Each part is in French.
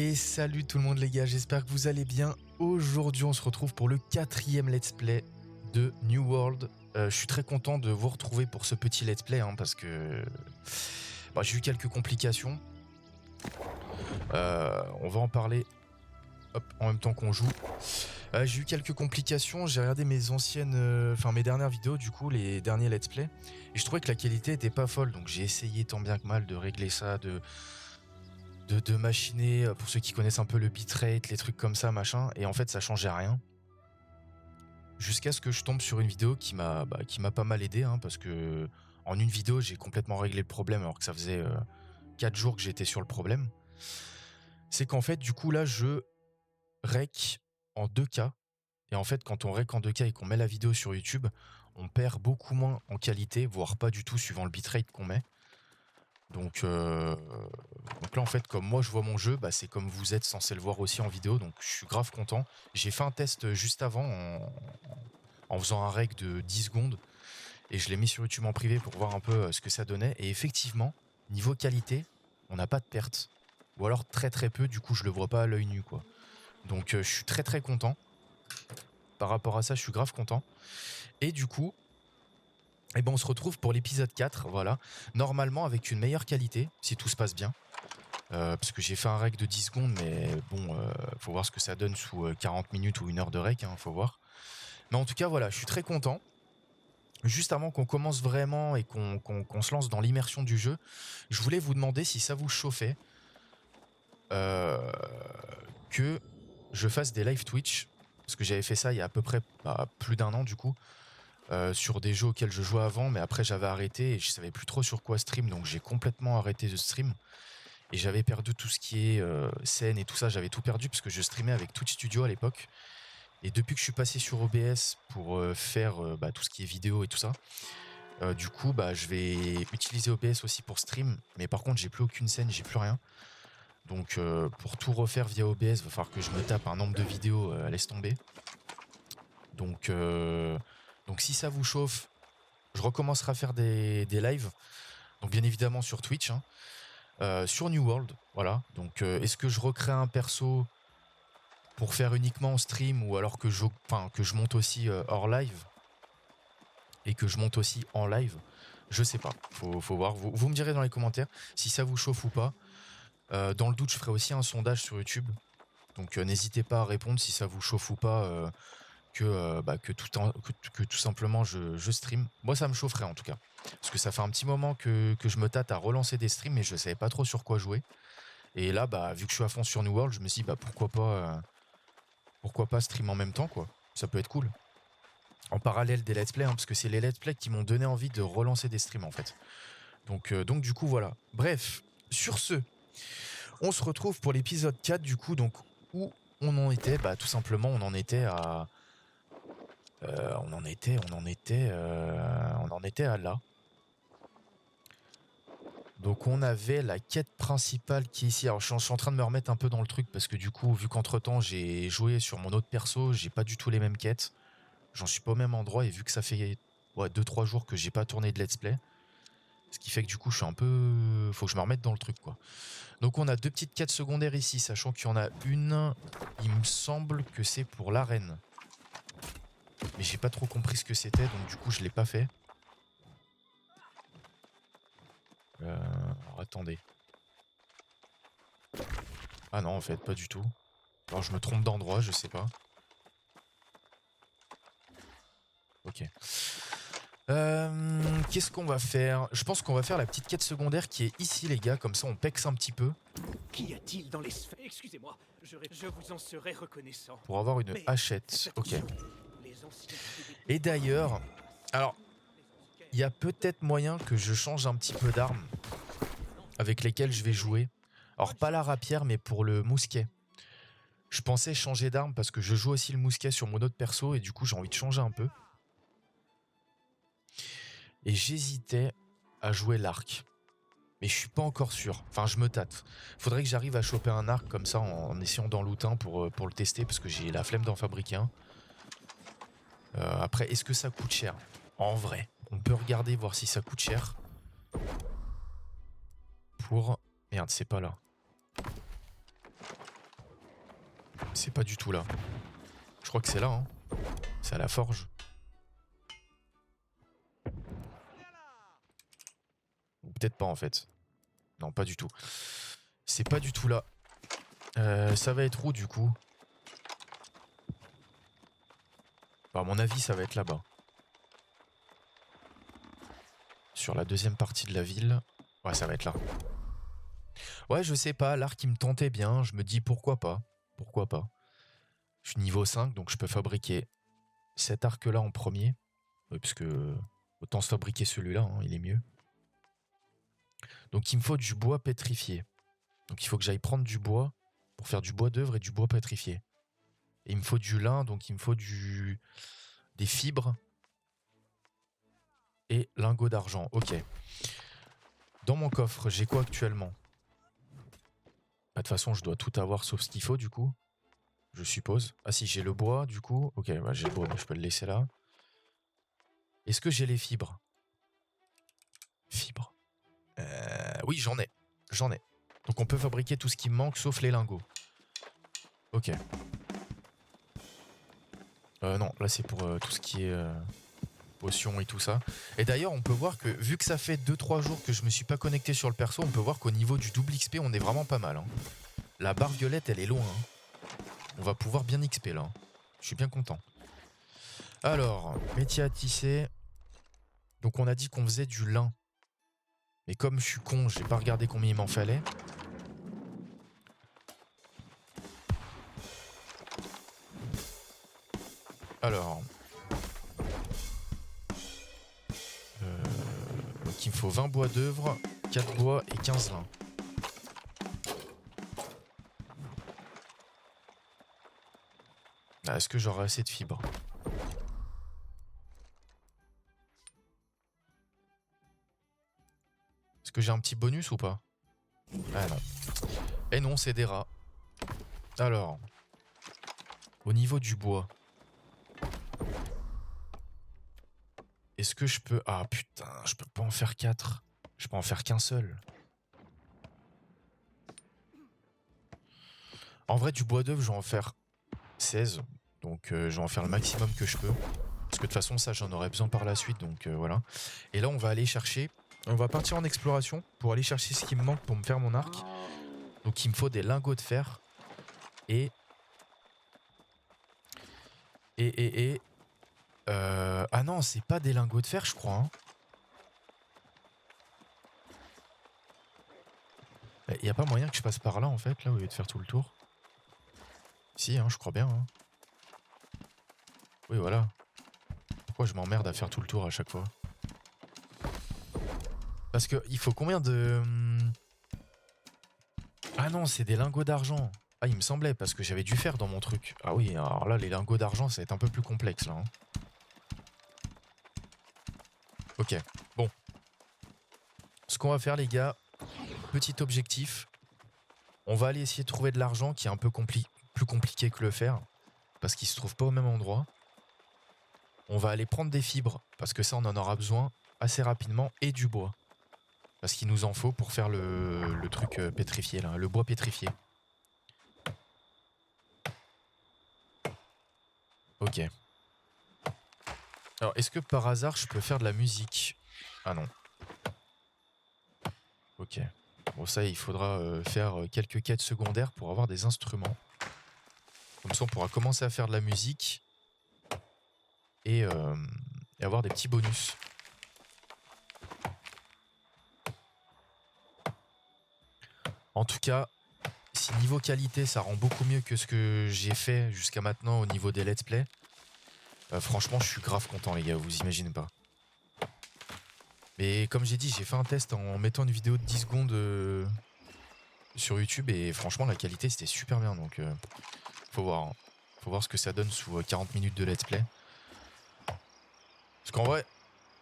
Et salut tout le monde les gars, j'espère que vous allez bien. Aujourd'hui on se retrouve pour le 4e let's play de New World. Je suis très content de vous retrouver pour ce petit let's play parce que j'ai eu quelques complications. On va en parler en même temps qu'on joue. J'ai eu quelques complications, j'ai regardé mes anciennes, mes dernières vidéos du coup, les derniers let's play. Et je trouvais que la qualité était pas folle, donc j'ai essayé tant bien que mal de régler ça, de machiner, pour ceux qui connaissent un peu le bitrate, les trucs comme ça, machin, et en fait ça changeait rien. Jusqu'à ce que je tombe sur une vidéo qui m'a pas mal aidé, parce que en une vidéo j'ai complètement réglé le problème alors que ça faisait 4 jours que j'étais sur le problème. C'est qu'en fait du coup là je rec en 2K, et en fait quand on rec en 2K et qu'on met la vidéo sur YouTube, on perd beaucoup moins en qualité, voire pas du tout suivant le bitrate qu'on met. Donc là en fait comme moi je vois mon jeu, c'est comme vous êtes censé le voir aussi en vidéo, donc je suis grave content. J'ai fait un test juste avant en faisant un rec de 10 secondes et je l'ai mis sur YouTube en privé pour voir un peu ce que ça donnait, et effectivement niveau qualité on n'a pas de perte, ou alors très très peu, du coup je le vois pas à l'œil nu quoi. Donc je suis très très content par rapport à ça, je suis grave content. Et du coup on se retrouve pour l'épisode 4, voilà, normalement avec une meilleure qualité si tout se passe bien. Parce que j'ai fait un rec de 10 secondes, mais bon, faut voir ce que ça donne sous 40 minutes ou 1 heure de rec, faut voir. Mais en tout cas, voilà, je suis très content. Juste avant qu'on commence vraiment et qu'on se lance dans l'immersion du jeu, je voulais vous demander si ça vous chauffait que je fasse des live Twitch, parce que j'avais fait ça il y a à peu près plus d'1 an du coup, sur des jeux auxquels je jouais avant, mais après j'avais arrêté et je savais plus trop sur quoi stream, donc j'ai complètement arrêté de stream. Et j'avais perdu tout ce qui est scène et tout ça, j'avais tout perdu parce que je streamais avec Twitch Studio à l'époque. Et depuis que je suis passé sur OBS pour faire tout ce qui est vidéo et tout ça, du coup je vais utiliser OBS aussi pour stream. Mais par contre j'ai plus aucune scène, j'ai plus rien. Donc pour tout refaire via OBS, il va falloir que je me tape un nombre de vidéos, laisse tomber. Donc si ça vous chauffe, je recommencerai à faire des lives. Donc bien évidemment sur Twitch, sur New World, voilà. Donc est-ce que je recrée un perso pour faire uniquement en stream, ou alors que je monte aussi hors live et que je monte aussi en live? Je sais pas, faut voir. Vous me direz dans les commentaires si ça vous chauffe ou pas. Dans le doute, je ferai aussi un sondage sur YouTube. Donc n'hésitez pas à répondre si ça vous chauffe ou pas, que tout simplement je stream. Moi ça me chaufferait en tout cas. Parce que ça fait un petit moment que je me tâte à relancer des streams, mais je savais pas trop sur quoi jouer. Et là, vu que je suis à fond sur New World, je me suis dit pourquoi pas stream en même temps quoi. Ça peut être cool. En parallèle des let's play, parce que c'est les let's play qui m'ont donné envie de relancer des streams en fait. Donc du coup voilà. Bref, sur ce, on se retrouve pour l'épisode 4 du coup, donc où on en était, tout simplement on en était à là. Donc on avait la quête principale qui est ici. Alors je suis en train de me remettre un peu dans le truc parce que du coup, vu qu'entre temps j'ai joué sur mon autre perso, j'ai pas du tout les mêmes quêtes. J'en suis pas au même endroit, et vu que ça fait 2-3 jours que j'ai pas tourné de let's play, ce qui fait que du coup je suis un peu... Faut que je me remette dans le truc quoi. Donc on a 2 petites quêtes secondaires ici, sachant qu'il y en a une, il me semble que c'est pour l'arène. Mais j'ai pas trop compris ce que c'était, donc du coup je l'ai pas fait. Alors attendez. Ah non en fait pas du tout. Alors je me trompe d'endroit, je sais pas. Ok. Qu'est-ce qu'on va faire? Je pense qu'on va faire la petite quête secondaire qui est ici les gars, comme ça on pexe un petit peu. Qu'y a-t-il dans les sphères? Excusez-moi, je vous en serai reconnaissant. Pour avoir une hachette, ok. Et d'ailleurs, alors, il y a peut-être moyen que je change un petit peu d'armes avec lesquelles je vais jouer. Alors pas la rapière, mais pour le mousquet. Je pensais changer d'arme parce que je joue aussi le mousquet sur mon autre perso, et du coup j'ai envie de changer un peu. Et j'hésitais à jouer l'arc. Mais je suis pas encore sûr. Enfin, je me tâte. Faudrait que j'arrive à choper un arc comme ça en essayant d'en loot un pour le tester, parce que j'ai la flemme d'en fabriquer un. Après, est-ce que ça coûte cher? En vrai, on peut regarder, voir si ça coûte cher. Pour... Merde, c'est pas là. C'est pas du tout là. Je crois que c'est là, hein. C'est à la forge. Ou peut-être pas en fait. Non, pas du tout. C'est pas du tout là. Ça va être où du coup? Bah, à mon avis, ça va être là-bas. Sur la deuxième partie de la ville. Ouais, ça va être là. Ouais, je sais pas, l'arc il me tentait bien. Je me dis pourquoi pas. Pourquoi pas. Je suis niveau 5, donc je peux fabriquer cet arc-là en premier. Oui, parce que autant se fabriquer celui-là, hein, il est mieux. Donc il me faut du bois pétrifié. Donc il faut que j'aille prendre du bois pour faire du bois d'œuvre et du bois pétrifié. Et il me faut du lin, donc il me faut des fibres et lingots d'argent. Ok. Dans mon coffre, j'ai quoi actuellement? Bah, de toute façon, je dois tout avoir sauf ce qu'il faut du coup. Je suppose. Ah si, j'ai le bois du coup. Ok, bah, j'ai le bois, mais je peux le laisser là. Est-ce que j'ai les fibres? Fibres. Oui, j'en ai. J'en ai. Donc on peut fabriquer tout ce qui me manque sauf les lingots. Ok. Non, là c'est pour tout ce qui est potions et tout ça. Et d'ailleurs, on peut voir que vu que ça fait 2-3 jours que je me suis pas connecté sur le perso, on peut voir qu'au niveau du double XP, on est vraiment pas mal. Hein. La barre violette, elle est loin. Hein. On va pouvoir bien XP là. Hein. Je suis bien content. Alors, métier à tisser. Donc on a dit qu'on faisait du lin. Mais comme je suis con, j'ai pas regardé combien il m'en fallait. Alors. Donc il me faut 20 bois d'œuvre, 4 bois et 15 lin. Ah, est-ce que j'aurai assez de fibres? Est-ce que j'ai un petit bonus ou pas? Ah non. Eh non, c'est des rats. Alors. Au niveau du bois. Est-ce que je peux... Ah putain, je peux pas en faire 4. Je peux en faire qu'un seul. En vrai, du bois d'œuvre, je vais en faire 16. Donc je vais en faire le maximum que je peux. Parce que de toute façon, ça, j'en aurai besoin par la suite. Donc voilà. Et là, on va aller chercher... On va partir en exploration pour aller chercher ce qui me manque pour me faire mon arc. Donc il me faut des lingots de fer. Et... Ah non, c'est pas des lingots de fer, je crois. Hein. Il n'y a pas moyen que je passe par là, en fait, là, au lieu de faire tout le tour. Si, hein, je crois bien. Hein. Oui, voilà. Pourquoi je m'emmerde à faire tout le tour à chaque fois? Parce que il faut combien de... Ah non, c'est des lingots d'argent. Ah, il me semblait, parce que j'avais dû faire dans mon truc. Ah oui, alors là, les lingots d'argent, ça va être un peu plus complexe, là. Hein. Ok, bon. Ce qu'on va faire, les gars, petit objectif. On va aller essayer de trouver de l'argent qui est un peu plus compliqué que le fer. Parce qu'il se trouve pas au même endroit. On va aller prendre des fibres, parce que ça, on en aura besoin assez rapidement, et du bois. Parce qu'il nous en faut pour faire le truc pétrifié, là, le bois pétrifié. Ok. Alors, est-ce que par hasard, je peux faire de la musique? Ah non. Ok. Bon, ça, il faudra faire quelques quêtes secondaires pour avoir des instruments. Comme ça, on pourra commencer à faire de la musique et avoir des petits bonus. En tout cas, si niveau qualité, ça rend beaucoup mieux que ce que j'ai fait jusqu'à maintenant au niveau des let's play, franchement, je suis grave content, les gars, vous imaginez pas. Mais comme j'ai dit, j'ai fait un test en mettant une vidéo de 10 secondes sur YouTube et franchement, la qualité, c'était super bien. Donc, faut voir. Hein. Faut voir ce que ça donne sous 40 minutes de let's play. Parce qu'en vrai,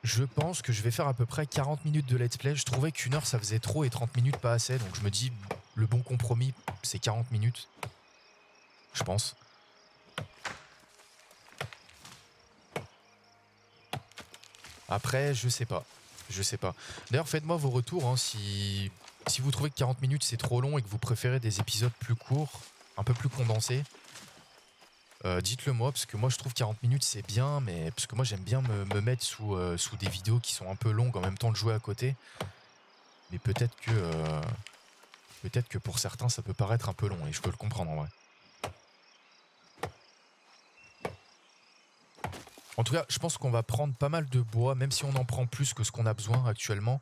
je pense que je vais faire à peu près 40 minutes de let's play. Je trouvais qu'une heure, ça faisait trop et 30 minutes pas assez. Donc je me dis, le bon compromis, c'est 40 minutes. Je pense. Après, je sais pas. Je sais pas. D'ailleurs, faites-moi vos retours. Hein, si vous trouvez que 40 minutes, c'est trop long et que vous préférez des épisodes plus courts, un peu plus condensé, dites-le moi, parce que moi je trouve 40 minutes c'est bien, mais parce que moi j'aime bien me mettre sous des vidéos qui sont un peu longues en même temps de jouer à côté. Mais peut-être que pour certains ça peut paraître un peu long et je peux le comprendre en vrai. En tout cas, je pense qu'on va prendre pas mal de bois, même si on en prend plus que ce qu'on a besoin actuellement.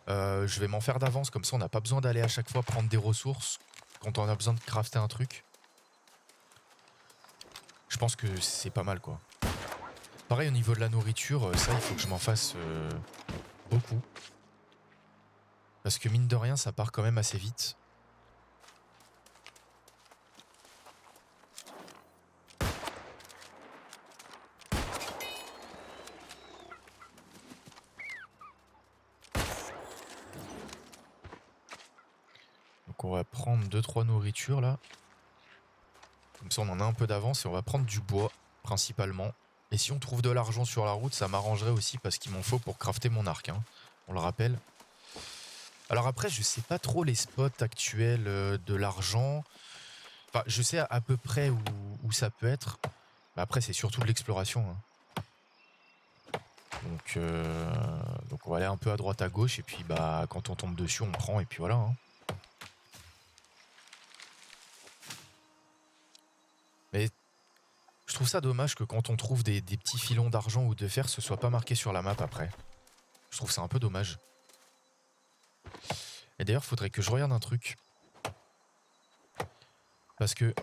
Je vais m'en faire d'avance, comme ça on n'a pas besoin d'aller à chaque fois prendre des ressources quand on a besoin de crafter un truc. Je pense que c'est pas mal quoi. Pareil au niveau de la nourriture, ça il faut que je m'en fasse beaucoup. Parce que mine de rien ça part quand même assez vite. Donc on va prendre 2-3 nourritures là. Comme ça on en a un peu d'avance et on va prendre du bois principalement. Et si on trouve de l'argent sur la route, ça m'arrangerait aussi parce qu'il m'en faut pour crafter mon arc, hein. On le rappelle. Alors après, je sais pas trop les spots actuels de l'argent. Enfin, je sais à peu près où ça peut être. Mais après, c'est surtout de l'exploration, hein. Donc on va aller un peu à droite à gauche et puis bah quand on tombe dessus, on prend et puis voilà, hein. Mais je trouve ça dommage que quand on trouve des petits filons d'argent ou de fer, ce soit pas marqué sur la map après. Je trouve ça un peu dommage. Et d'ailleurs, faudrait que je regarde un truc. Parce que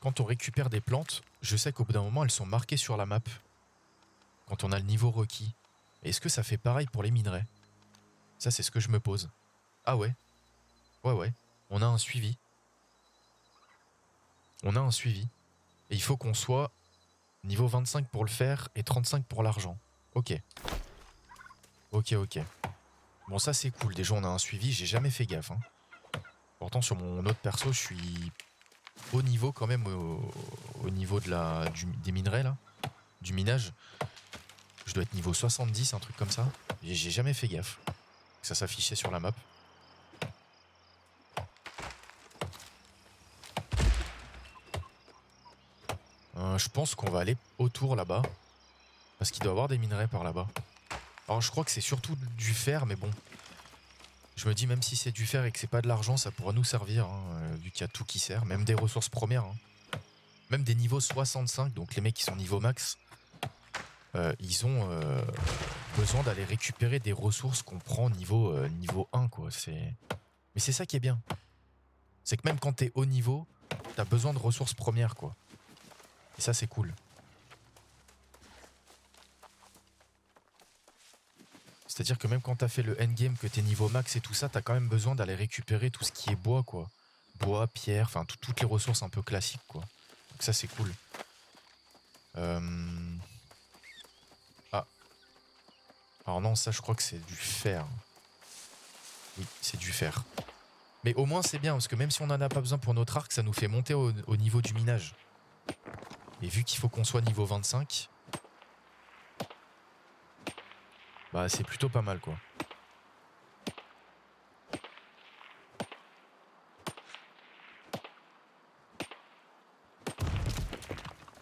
quand on récupère des plantes, je sais qu'au bout d'un moment, elles sont marquées sur la map. Quand on a le niveau requis. Est-ce que ça fait pareil pour les minerais? Ça, c'est ce que je me pose. Ah ouais. Ouais. On a un suivi. On a un suivi. Et il faut qu'on soit niveau 25 pour le fer et 35 pour l'argent. Ok. Ok. Bon, ça c'est cool. Déjà, on a un suivi. J'ai jamais fait gaffe, hein. Pourtant, sur mon autre perso, je suis haut niveau quand même au niveau des minerais, là. Du minage. Je dois être niveau 70, un truc comme ça. J'ai jamais fait gaffe que ça s'affichait sur la map. Je pense qu'on va aller autour là-bas. Parce qu'il doit y avoir des minerais par là-bas. Alors je crois que c'est surtout du fer, mais bon. Je me dis même si c'est du fer et que c'est pas de l'argent, ça pourra nous servir, hein, vu qu'il y a tout qui sert. Même des ressources premières, hein. Même des niveaux 65, donc les mecs qui sont niveau max, ils ont besoin d'aller récupérer des ressources qu'on prend niveau 1, quoi. Mais c'est ça qui est bien. C'est que même quand t'es haut niveau, t'as besoin de ressources premières, quoi. Et ça, c'est cool. C'est-à-dire que même quand t'as fait le endgame, que t'es niveau max et tout ça, t'as quand même besoin d'aller récupérer tout ce qui est bois, quoi. Bois, pierre, enfin toutes les ressources un peu classiques, quoi. Donc ça, c'est cool. Ah. Alors non, ça, je crois que c'est du fer. Oui, c'est du fer. Mais au moins, c'est bien, parce que même si on n'en a pas besoin pour notre arc, ça nous fait monter au niveau du minage. Et vu qu'il faut qu'on soit niveau 25, bah c'est plutôt pas mal, quoi.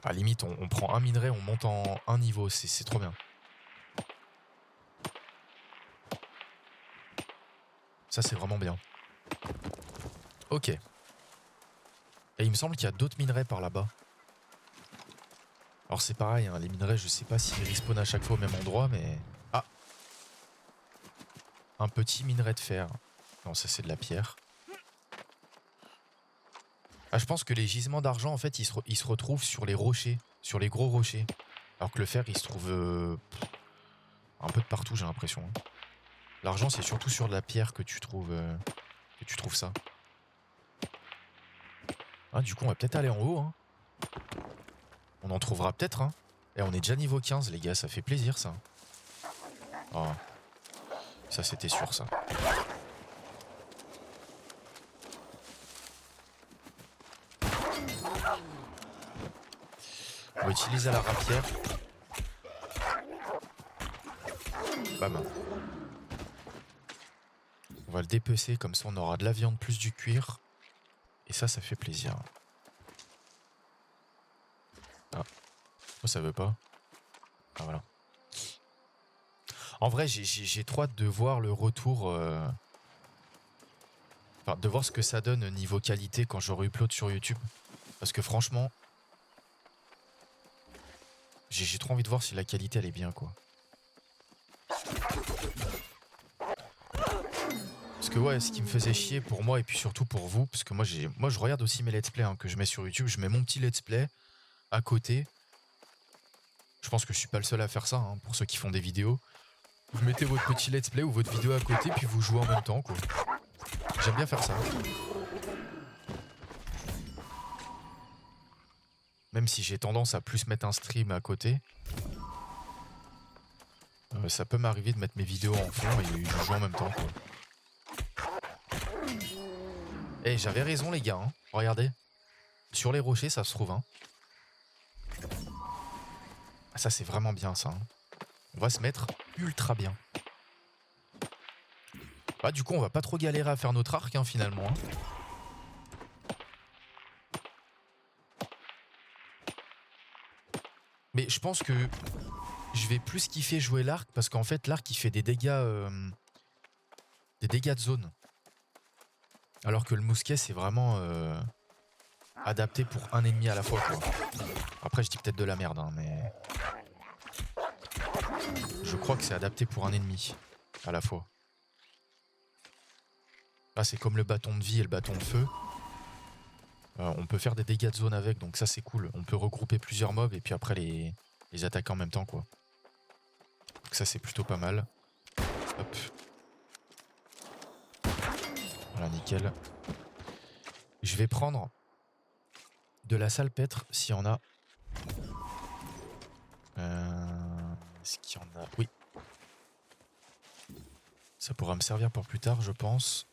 À la limite, on prend un minerai, on monte en un niveau, c'est trop bien. Ça, c'est vraiment bien. Ok. Et il me semble qu'il y a d'autres minerais par là-bas. Alors c'est pareil, hein, les minerais, je sais pas s'ils respawnent à chaque fois au même endroit, mais... Ah! Un petit minerai de fer. Non, ça c'est de la pierre. Ah, je pense que les gisements d'argent, en fait, ils se retrouvent sur les rochers, sur les gros rochers. Alors que le fer, il se trouve un peu de partout, j'ai l'impression, hein. L'argent, c'est surtout sur de la pierre que tu trouves ça. Ah, du coup, on va peut-être aller en haut, hein. On en trouvera peut-être, hein. Et on est déjà niveau 15, les gars, ça fait plaisir, ça. Oh. Ça, c'était sûr, ça. On va utiliser la rapière. Bam. On va le dépecer, comme ça on aura de la viande plus du cuir. Et ça fait plaisir. Pourquoi ça veut pas? Ah voilà. En vrai, j'ai trop hâte de voir le retour... Enfin, de voir ce que ça donne niveau qualité quand je upload sur YouTube. Parce que franchement... J'ai trop envie de voir si la qualité elle est bien quoi. Parce que ouais, ce qui me faisait chier pour moi et puis surtout pour vous, parce que moi je regarde aussi mes let's play hein, que je mets sur YouTube, je mets mon petit let's play à côté. Je pense que je suis pas le seul à faire ça hein, pour ceux qui font des vidéos. Vous mettez votre petit let's play ou votre vidéo à côté puis vous jouez en même temps quoi. J'aime bien faire ça. Même si j'ai tendance à plus mettre un stream à côté. Ça peut m'arriver de mettre mes vidéos en fond et je joue en même temps quoi. Eh, j'avais raison les gars, hein. Regardez. Sur les rochers, ça se trouve. Hein. Ah, ça, c'est vraiment bien ça. Hein. On va se mettre ultra bien. Bah, du coup, on va pas trop galérer à faire notre arc, hein, finalement. Hein. Mais je pense que je vais plus kiffer jouer l'arc parce qu'en fait, l'arc, il fait des dégâts de zone. Alors que le mousquet, c'est vraiment adapté pour un ennemi à la fois. Quoi. Après, je dis peut-être de la merde, hein, mais... Je crois que c'est adapté pour un ennemi à la fois. Là, c'est comme le bâton de vie et le bâton de feu. On peut faire des dégâts de zone avec, donc ça, c'est cool. On peut regrouper plusieurs mobs et puis après les attaquer en même temps, quoi. Donc ça, c'est plutôt pas mal. Hop. Voilà, nickel. Je vais prendre de la salpêtre s'il y en a. Est-ce qu'il y en a? Oui. Ça pourra me servir pour plus tard, je pense.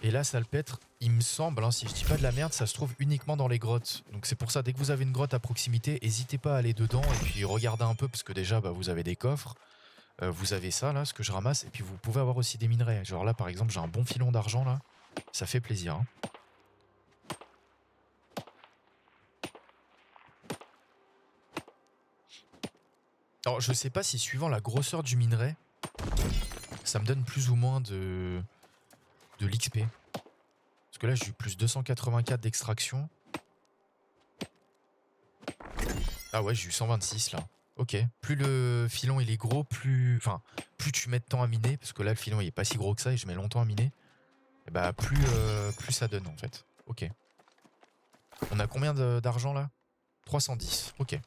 Et la salpêtre, il me semble, hein, si je dis pas de la merde, ça se trouve uniquement dans les grottes. Donc c'est pour ça, dès que vous avez une grotte à proximité, n'hésitez pas à aller dedans et puis regardez un peu, parce que déjà, bah, vous avez des coffres. Vous avez ça, là, ce que je ramasse. Et puis vous pouvez avoir aussi des minerais. Genre là, par exemple, j'ai un bon filon d'argent, là. Ça fait plaisir. Hein. Alors, je sais pas si suivant la grosseur du minerai, ça me donne plus ou moins de l'XP. Parce que là, j'ai eu plus 284 d'extraction. Ah ouais, j'ai eu 126 là. Ok. Plus le filon il est gros, plus tu mets de temps à miner. Parce que là, le filon il est pas si gros que ça et je mets longtemps à miner. Et bah, plus ça donne en fait. Ok. On a combien d'argent là? 310. Ok.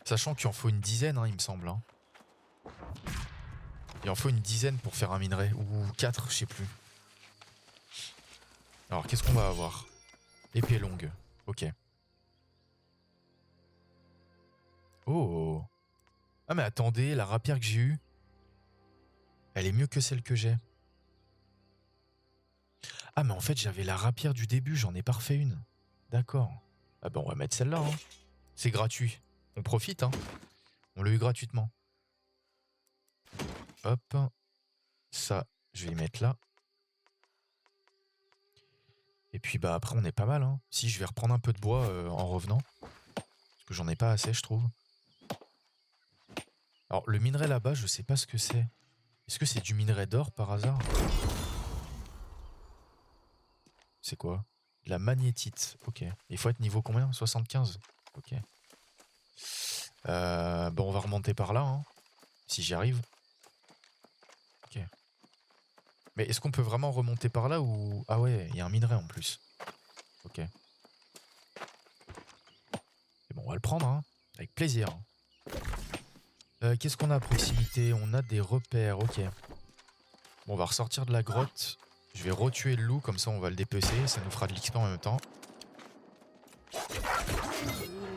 Sachant qu'il en faut une dizaine, hein, il me semble. Hein. Il en faut une dizaine pour faire un minerai. Ou 4, je sais plus. Alors, qu'est-ce qu'on va avoir? Épée longue. Ok. Oh. Ah mais attendez, la rapière que j'ai eue, elle est mieux que celle que j'ai. Ah mais en fait, j'avais la rapière du début, j'en ai pas refait une. D'accord. Ah bah on va mettre celle-là. Hein. C'est gratuit. On profite, hein. On l'a eu gratuitement. Hop. Ça, je vais y mettre là. Et puis bah après on est pas mal. Hein. Si, je vais reprendre un peu de bois en revenant. Parce que j'en ai pas assez, je trouve. Alors le minerai là-bas, je sais pas ce que c'est. Est-ce que c'est du minerai d'or par hasard? C'est quoi? De la magnétite. Ok. Il faut être niveau combien? 75. Ok. Bon, on va remonter par là, hein, si j'y arrive. Ok. Mais est-ce qu'on peut vraiment remonter par là ou... Ah ouais, il y a un minerai en plus. Ok. Et bon, on va le prendre, hein, avec plaisir. Qu'est-ce qu'on a à proximité? On a des repères, ok. Bon, on va ressortir de la grotte. Je vais retuer le loup, comme ça on va le dépecer. Ça nous fera de l'XP en même temps.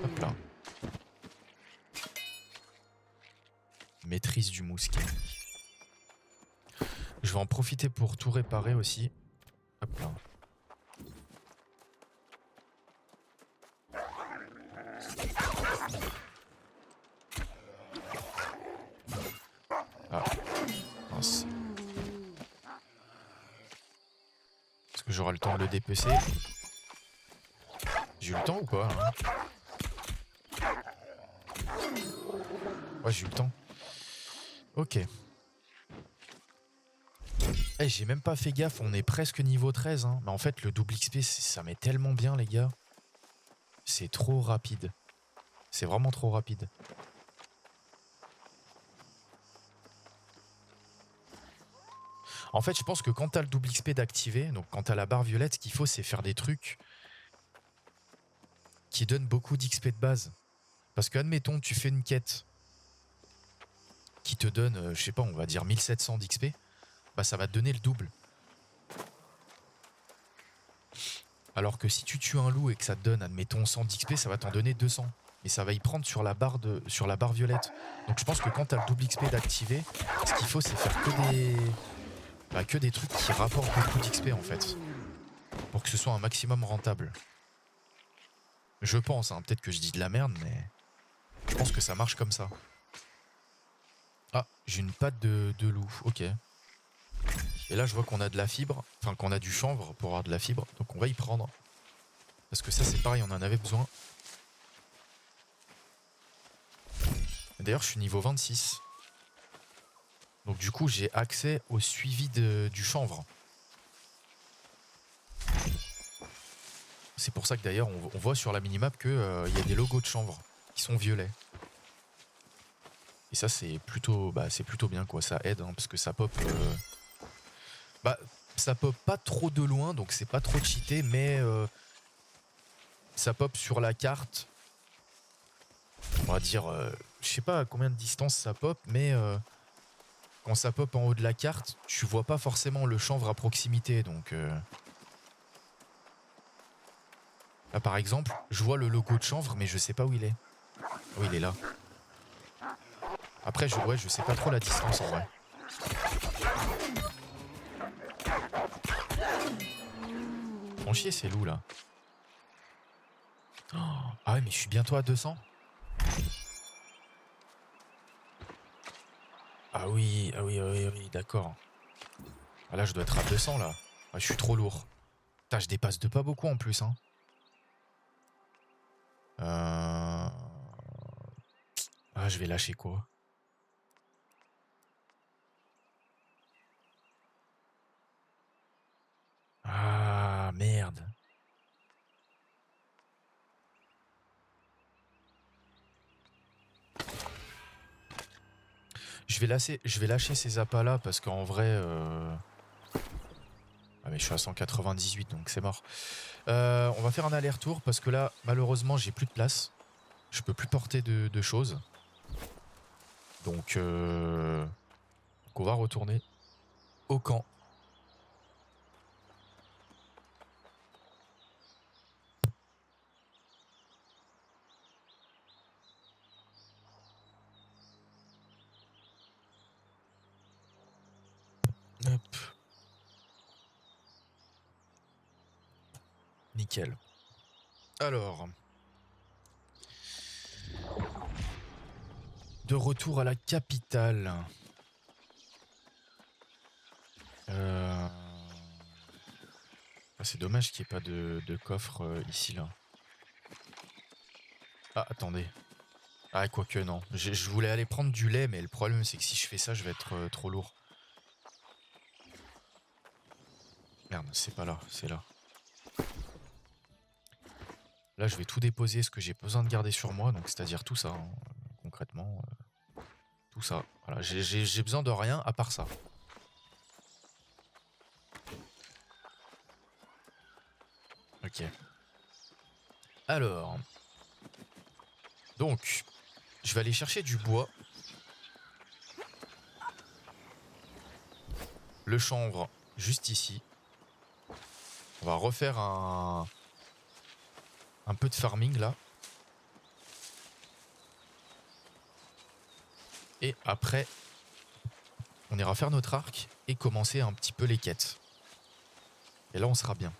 Hop là. Maîtrise du mousquet. Je vais en profiter pour tout réparer aussi. Hop là. Ah. Mince. Est-ce que j'aurai le temps de le dépecer? J'ai eu le temps ou pas hein? Ouais, j'ai eu le temps. Ok. Eh, j'ai même pas fait gaffe, on est presque niveau 13. Hein. Mais en fait, le double XP, ça met tellement bien, les gars. C'est trop rapide. C'est vraiment trop rapide. En fait, je pense que quand t'as le double XP d'activer, donc quand t'as la barre violette, ce qu'il faut, c'est faire des trucs qui donnent beaucoup d'XP de base. Parce que, admettons, tu fais une quête qui te donne, je sais pas, on va dire 1700 d'XP, bah ça va te donner le double. Alors que si tu tues un loup et que ça te donne, admettons, 100 d'XP, ça va t'en donner 200. Et ça va y prendre sur la barre violette. Donc je pense que quand t'as le double XP d'activer, ce qu'il faut, c'est faire que des trucs qui rapportent beaucoup d'XP en fait. Pour que ce soit un maximum rentable. Je pense, hein, peut-être que je dis de la merde, mais je pense que ça marche comme ça. Ah, j'ai une patte de loup, ok. Et là, je vois qu'on a de la fibre, enfin qu'on a du chanvre pour avoir de la fibre, donc on va y prendre. Parce que ça, c'est pareil, on en avait besoin. D'ailleurs, je suis niveau 26. Donc du coup, j'ai accès au suivi du chanvre. C'est pour ça que d'ailleurs, on voit sur la minimap qu'il y a des logos de chanvre qui sont violets. Et ça, c'est plutôt bien, quoi. Ça aide, hein, parce que ça pop... ça pop pas trop de loin, donc c'est pas trop cheaté, mais ça pop sur la carte. On va dire, je sais pas à combien de distance ça pop, mais quand ça pop en haut de la carte, tu vois pas forcément le chanvre à proximité, donc... Là, par exemple, je vois le logo de chanvre, mais je sais pas où il est. Oh, il est là. Après, je sais pas trop la distance en vrai. Font chier ces loups là. Oh, ah ouais, mais je suis bientôt à 200. Ah oui, d'accord. Ah là, je dois être à 200 là. Ah, je suis trop lourd. Putain, je dépasse de pas beaucoup en plus, hein. Ah, je vais lâcher quoi? Ah, merde. Je vais lâcher ces appâts là parce qu'en vrai... Ah mais je suis à 198 donc c'est mort. On va faire un aller-retour parce que là, malheureusement, j'ai plus de place. Je peux plus porter de choses. Donc on va retourner au camp. Hop. Nickel. Alors. De retour à la capitale. Ah, c'est dommage qu'il n'y ait pas de coffre ici là. Ah, attendez. Ah, quoique non. Je voulais aller prendre du lait, mais le problème c'est que si je fais ça, je vais être trop lourd. Merde, c'est pas là, c'est là. Là, je vais tout déposer, ce que j'ai besoin de garder sur moi, donc c'est-à-dire tout ça, hein, concrètement. Tout ça. Voilà, j'ai besoin de rien à part ça. Ok. Alors. Donc, je vais aller chercher du bois. Le chanvre, juste ici. On va refaire un peu de farming là. Et après, on ira faire notre arc et commencer un petit peu les quêtes. Et là, on sera bien.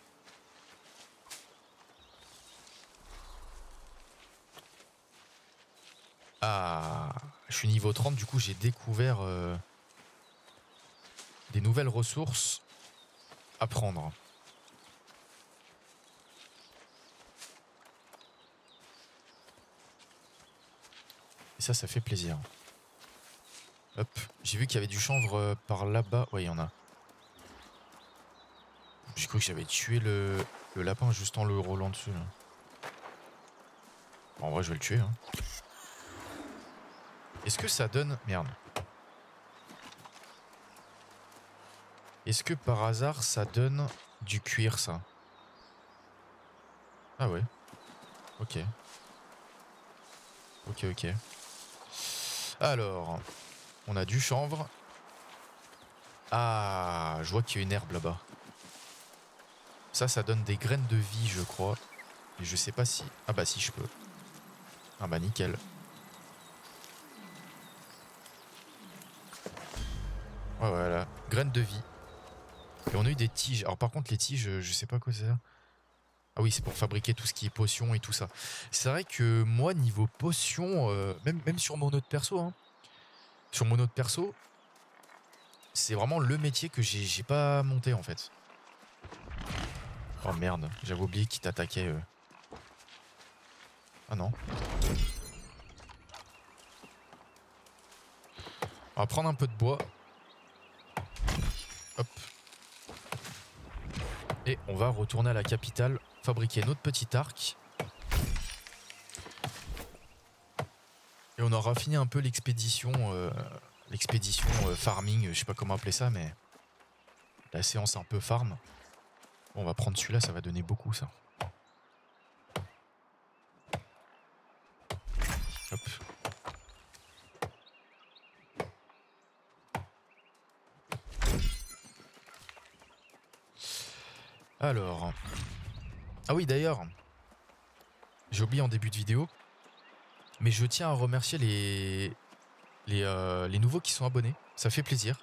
Ah, je suis niveau 30, du coup, j'ai découvert des nouvelles ressources à prendre. ça fait plaisir. Hop, j'ai vu qu'il y avait du chanvre par là-bas. Ouais, il y en a. J'ai cru que j'avais tué le lapin juste en le roulant dessus. Là. Bon, en vrai, je vais le tuer. Hein. Est-ce que ça donne... Merde. Est-ce que par hasard, ça donne du cuir, ça? Ah ouais. Ok. Ok, ok. Alors, on a du chanvre. Ah, je vois qu'il y a une herbe là-bas. Ça donne des graines de vie, je crois. Mais je sais pas si... Ah bah si, je peux. Ah bah nickel. Ouais, voilà. Graines de vie. Et on a eu des tiges. Alors par contre, les tiges, je sais pas quoi c'est. Ah oui, c'est pour fabriquer tout ce qui est potions et tout ça. C'est vrai que moi, niveau potions, même sur mon autre perso, hein, sur mon autre perso, c'est vraiment le métier que j'ai pas monté en fait. Oh merde, j'avais oublié qu'il t'attaquait. Ah non. On va prendre un peu de bois. Hop. Et on va retourner à la capitale, fabriquer notre petit arc. Et on aura fini un peu l'expédition farming, je sais pas comment appeler ça, mais la séance un peu farm. Bon, on va prendre celui-là, ça va donner beaucoup ça. Hop. Alors. Ah oui, d'ailleurs, j'ai oublié en début de vidéo, mais je tiens à remercier les nouveaux qui sont abonnés. Ça fait plaisir.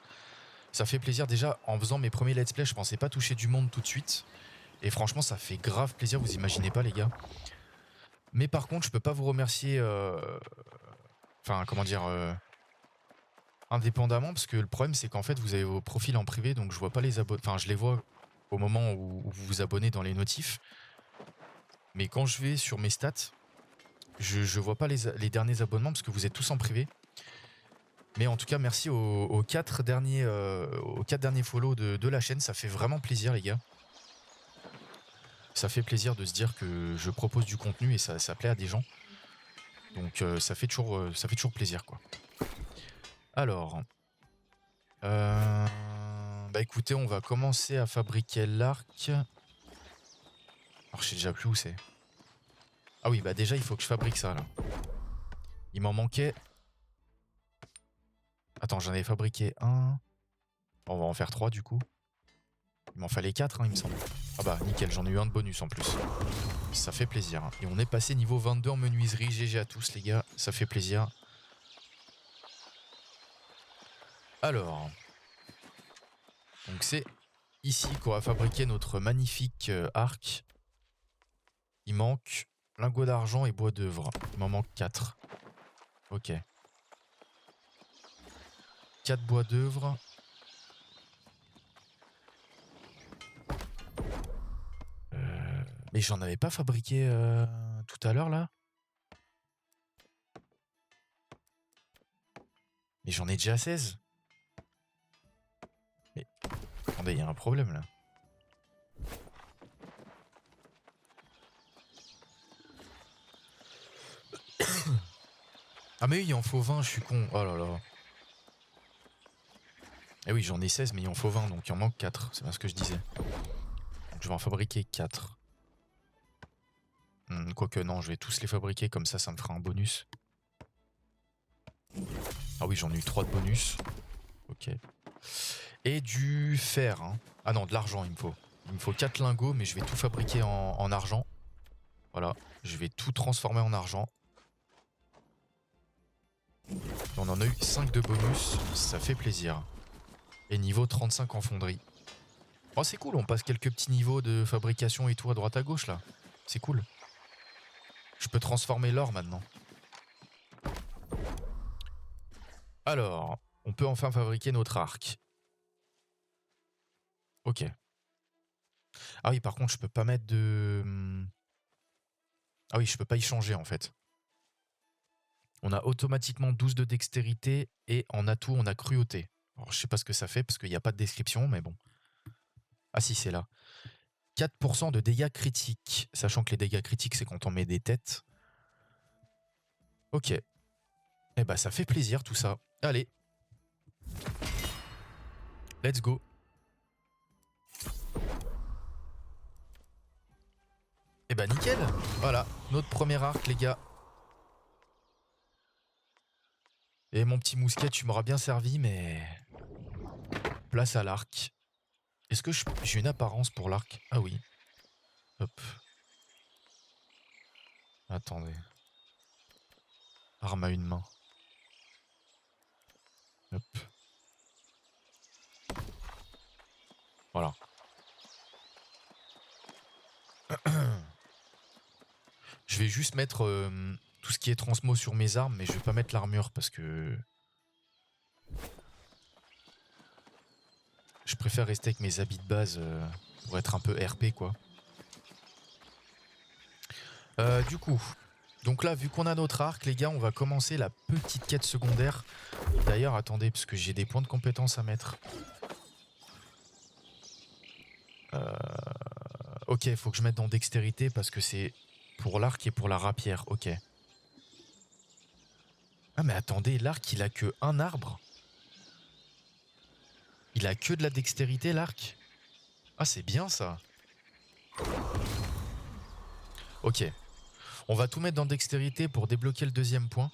Ça fait plaisir déjà, en faisant mes premiers let's play, je pensais pas toucher du monde tout de suite. Et franchement, ça fait grave plaisir, vous imaginez pas les gars. Mais par contre, je peux pas vous remercier... Enfin, comment dire... indépendamment, parce que le problème, c'est qu'en fait, vous avez vos profils en privé, donc je vois pas les abonnés... Enfin, je les vois au moment où vous vous abonnez dans les notifs. Mais quand je vais sur mes stats, je vois pas les derniers abonnements, parce que vous êtes tous en privé. Mais en tout cas, merci aux 4 derniers follow de la chaîne. Ça fait vraiment plaisir, les gars. Ça fait plaisir de se dire que je propose du contenu et ça plaît à des gens. Donc ça fait toujours plaisir, quoi. Alors, bah écoutez, on va commencer à fabriquer l'arc. Alors je sais déjà plus où c'est. Ah oui, bah déjà il faut que je fabrique ça là. Il m'en manquait. Attends, j'en avais fabriqué un. On va en faire 3 du coup. Il m'en fallait 4, hein, il me semble. Ah bah nickel, j'en ai eu un de bonus en plus. Ça fait plaisir. Et on est passé niveau 22 en menuiserie. GG à tous les gars, ça fait plaisir. Alors, donc c'est ici qu'on va fabriquer notre magnifique arc. Il manque lingot d'argent et bois d'œuvre. Il m'en manque 4. Ok. 4 bois d'œuvre. Mais j'en avais pas fabriqué tout à l'heure là. Mais j'en ai déjà 16. Mais attendez, il y a un problème là. Ah mais oui, il en faut 20, je suis con. Oh là là. Eh oui, j'en ai 16, mais il en faut 20, donc il en manque 4. C'est bien ce que je disais. Donc je vais en fabriquer 4. Quoique non, je vais tous les fabriquer, comme ça me fera un bonus. Ah oui, j'en ai eu 3 de bonus. Ok. Et du fer. Hein. Ah non, de l'argent il me faut. Il me faut 4 lingots, mais je vais tout fabriquer en argent. Voilà, je vais tout transformer en argent. On en a eu 5 de bonus, ça fait plaisir. Et niveau 35 en fonderie. Oh c'est cool, on passe quelques petits niveaux de fabrication et tout à droite à gauche là. C'est cool. Je peux transformer l'or maintenant. Alors, on peut enfin fabriquer notre arc. Ok. Ah oui, par contre, je peux pas mettre de... Ah oui, je peux pas y changer en fait. On a automatiquement 12 de dextérité et en atout, on a cruauté. Alors, je sais pas ce que ça fait parce qu'il n'y a pas de description, mais bon. Ah si, c'est là. 4% de dégâts critiques. Sachant que les dégâts critiques, c'est quand on met des têtes. Ok. Eh bah, ça fait plaisir tout ça. Allez. Let's go. Eh bah, nickel. Voilà, notre premier arc, les gars. Et mon petit mousquet, tu m'auras bien servi, mais... Place à l'arc. Est-ce que j'ai une apparence pour l'arc? Ah oui. Hop. Attendez. Arme à une main. Hop. Voilà. Je vais juste mettre tout ce qui est transmo sur mes armes, mais je vais pas mettre l'armure parce que... Je préfère rester avec mes habits de base pour être un peu RP, quoi. Du coup... Donc là, vu qu'on a notre arc, les gars, on va commencer la petite quête secondaire. D'ailleurs, attendez, parce que j'ai des points de compétence à mettre. Ok, il faut que je mette dans dextérité parce que c'est pour l'arc et pour la rapière. Ok. Ah mais attendez, l'arc, il a que un arbre. Il a que de la dextérité, l'arc. Ah, c'est bien ça. Ok. On va tout mettre dans dextérité pour débloquer le deuxième point.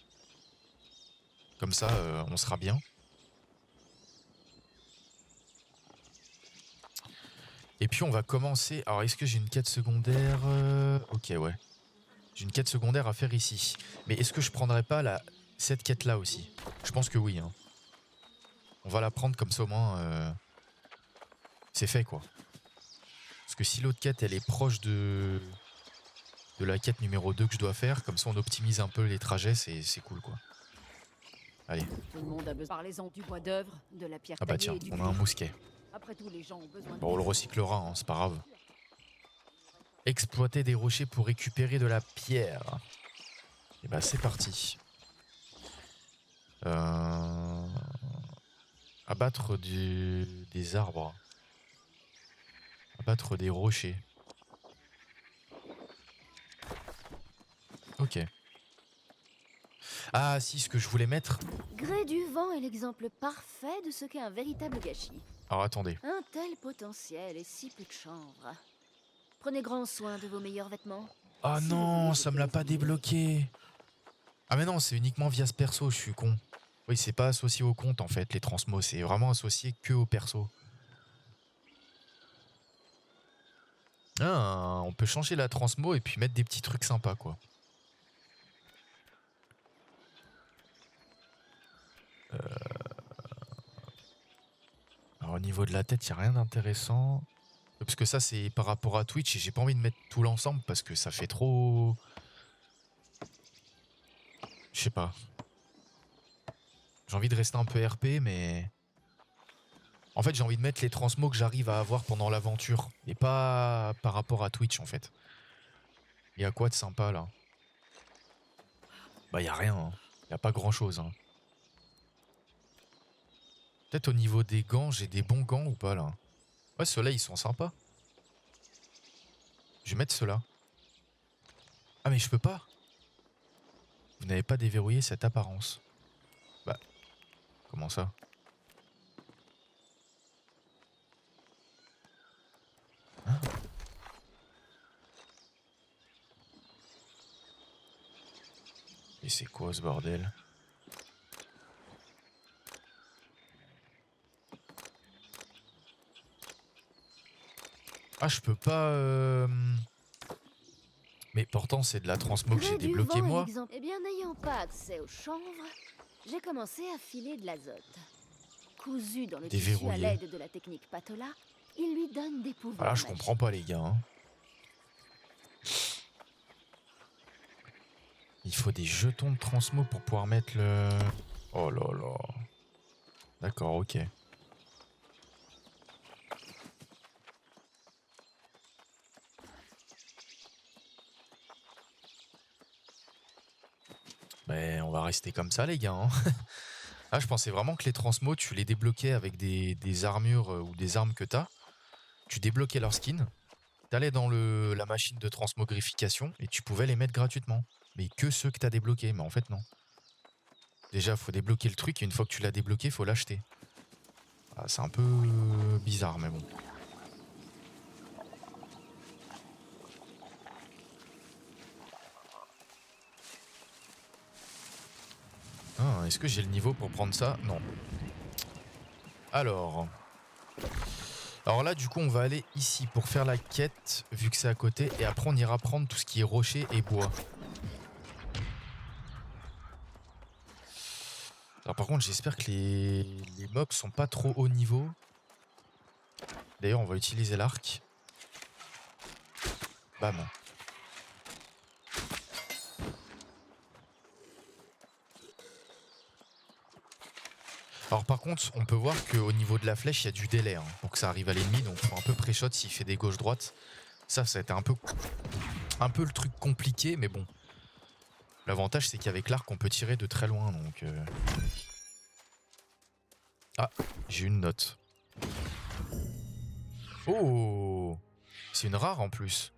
Comme ça, on sera bien. Et puis on va commencer... Alors, est-ce que j'ai une quête secondaire Ok, ouais. J'ai une quête secondaire à faire ici. Mais est-ce que je prendrais pas cette quête-là aussi? Je pense que oui. Hein. On va la prendre comme ça au moins... C'est fait, quoi. Parce que si l'autre quête, elle est proche de la quête numéro 2 que je dois faire, comme ça on optimise un peu les trajets, c'est cool, quoi. Allez. Tout le monde a besoin. Parlez-en du bois d'œuvre, de la pierre Ah bah taillée tiens, et du on a un cuivre. mousquet. Après tout, les gens ont besoin de Bon, on le maisons. recyclera, hein, c'est pas grave. Exploiter des rochers pour récupérer de la pierre. Et bah c'est parti. Abattre des arbres. Abattre des rochers. Ok. Ah si, ce que je voulais mettre... Grès du vent est l'exemple parfait de ce qu'est un véritable gâchis. Alors attendez. Un tel potentiel et si peu de chanvre. Prenez grand soin de vos meilleurs vêtements. Ah Si vous non, voulez ça me jeter l'a les pas oubliés. débloqué. Ah mais non, c'est uniquement via ce perso, je suis con. Oui, c'est pas associé au compte en fait, les transmos, c'est vraiment associé que au perso. Ah, on peut changer la transmo et puis mettre des petits trucs sympas, quoi. Alors au niveau de la tête, il n'y a rien d'intéressant. Parce que ça, c'est par rapport à Twitch et j'ai pas envie de mettre tout l'ensemble parce que ça fait trop... Je sais pas. J'ai envie de rester un peu RP, mais... En fait, j'ai envie de mettre les transmos que j'arrive à avoir pendant l'aventure. Et pas par rapport à Twitch, en fait. Il y a quoi de sympa, là? Bah, il y a rien. Hein. Y a pas grand-chose. Hein. Peut-être au niveau des gants, j'ai des bons gants ou pas, là? Ouais, ceux-là, ils sont sympas. Je vais mettre ceux-là. Ah, mais je peux pas. Vous n'avez pas déverrouillé cette apparence. Bah, comment ça? Hein? Et c'est quoi ce bordel? Ah, je peux pas... Mais pourtant, c'est de la transmo que j'ai Grès du débloqué, vent est moi. l'exemple. Eh bien, n'ayant pas accès au chanvre, j'ai commencé à filer de l'azote. Cousu dans le tissu à Déverrouillé. l'aide de la technique Patola, il lui donne des pouvoirs Ah là, je magiques. comprends pas, les gars. Hein. Il faut des jetons de transmo pour pouvoir mettre le... Oh là là. D'accord, ok. Ben, on va rester comme ça, les gars. Hein. Ah, je pensais vraiment que les transmos, tu les débloquais avec des armures ou des armes que t'as. Tu débloquais leur skin, t'allais dans la machine de transmogrification et tu pouvais les mettre gratuitement. Mais que ceux que t'as débloqués. Mais en fait, non. Déjà, faut débloquer le truc et une fois que tu l'as débloqué, faut l'acheter. Ah, c'est un peu bizarre, mais bon. Ah, est-ce que j'ai le niveau pour prendre ça? Non. Alors là, du coup, on va aller ici pour faire la quête, vu que c'est à côté. Et après, on ira prendre tout ce qui est rocher et bois. Alors par contre, j'espère que les mobs sont pas trop haut niveau. D'ailleurs, on va utiliser l'arc. Bam. Alors par contre, on peut voir qu'au niveau de la flèche, il y a du délai pour que ça arrive à l'ennemi. Donc faut un peu pré-shot s'il fait des gauches-droites. Ça a été un peu le truc compliqué, mais bon. L'avantage, c'est qu'avec l'arc, on peut tirer de très loin. Donc Ah, j'ai une note. Oh, c'est une rare en plus.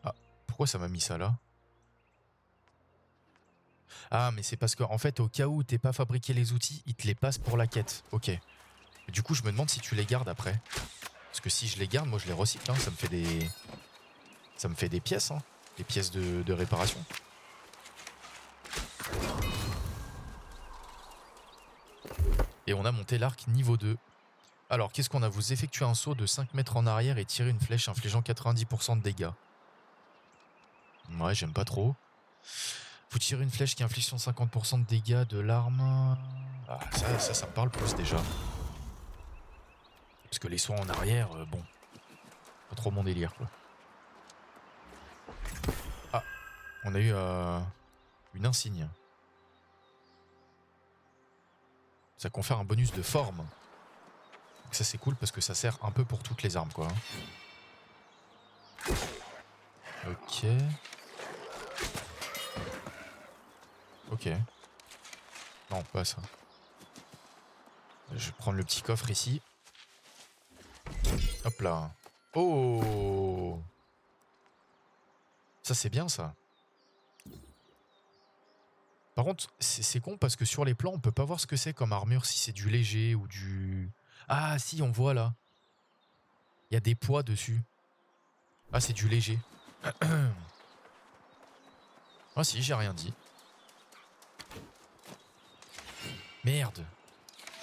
Ah, pourquoi ça m'a mis ça là? Ah, mais c'est parce qu'en fait, au cas où t'es pas fabriqué les outils, ils te les passent pour la quête. Ok. Du coup, je me demande si tu les gardes après. Parce que si je les garde, moi je les recycle. Hein. Ça me fait des pièces. Hein. Des pièces de réparation. Et on a monté l'arc niveau 2. Alors, qu'est-ce qu'on a? Vous effectuez un saut de 5 mètres en arrière et tirez une flèche infligeant 90% de dégâts. Ouais, j'aime pas trop. Vous tirez une flèche qui inflige 150% de dégâts de l'arme. Ah, ça me parle plus déjà. Parce que les sauts en arrière, bon. Pas trop mon délire, quoi. Ah, on a eu une insigne. Ça confère un bonus de forme. Donc ça c'est cool parce que ça sert un peu pour toutes les armes, quoi. Ok. Ok. Non, pas ça. Je vais prendre le petit coffre ici. Hop là. Oh! Ça c'est bien ça. Par contre, c'est con parce que sur les plans, on peut pas voir ce que c'est comme armure, si c'est du léger ou du... Ah si, on voit là. Il y a des poids dessus. Ah, c'est du léger. Ah si, j'ai rien dit. Merde.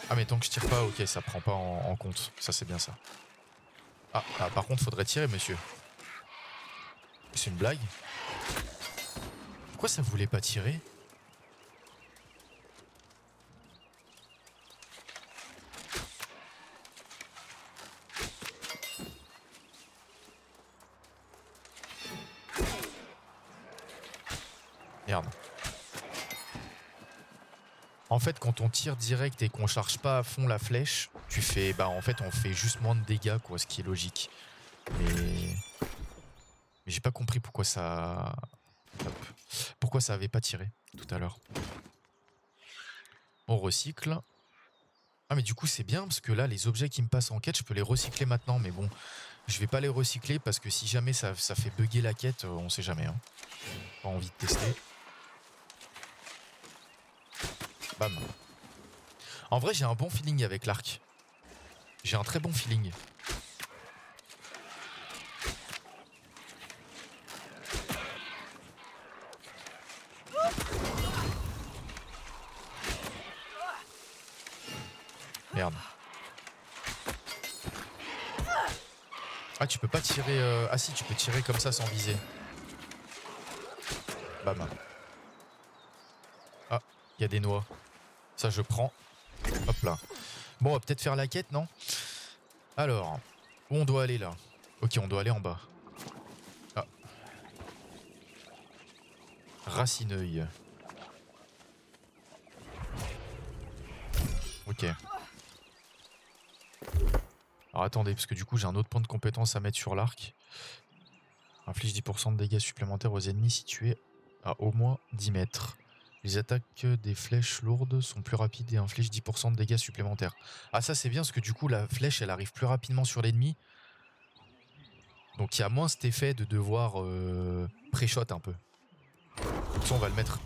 Ah mais tant que je tire pas, ok, ça prend pas en compte. Ça c'est bien ça. Ah, par contre, faudrait tirer, monsieur. C'est une blague? Pourquoi ça voulait pas tirer? Merde. En fait, quand on tire direct et qu'on charge pas à fond la flèche, tu fais... Bah en fait, on fait juste moins de dégâts, quoi, ce qui est logique. Mais j'ai pas compris pourquoi ça... Hop. Pourquoi ça avait pas tiré tout à l'heure. On recycle. Ah mais du coup c'est bien parce que là les objets qui me passent en quête je peux les recycler maintenant, mais bon je vais pas les recycler parce que si jamais ça fait bugger la quête, on sait jamais hein. Pas envie de tester. Bam. En vrai j'ai un bon feeling avec l'arc. J'ai un très bon feeling. Merde. Ah tu peux pas tirer... Ah si tu peux tirer comme ça sans viser. Bam. Ah, il y a des noix. Ça je prends. Hop là. Bon on va peut-être faire la quête, non? Alors, où on doit aller là? Ok, on doit aller en bas. Ah. Racineuil. Ok. Alors attendez, parce que du coup j'ai un autre point de compétence à mettre sur l'arc. Inflige 10% de dégâts supplémentaires aux ennemis situés à au moins 10 mètres. Les attaques des flèches lourdes sont plus rapides et infligent 10% de dégâts supplémentaires. Ah ça c'est bien parce que du coup la flèche elle arrive plus rapidement sur l'ennemi. Donc il y a moins cet effet de devoir pré-shot un peu. Donc ça on va le mettre.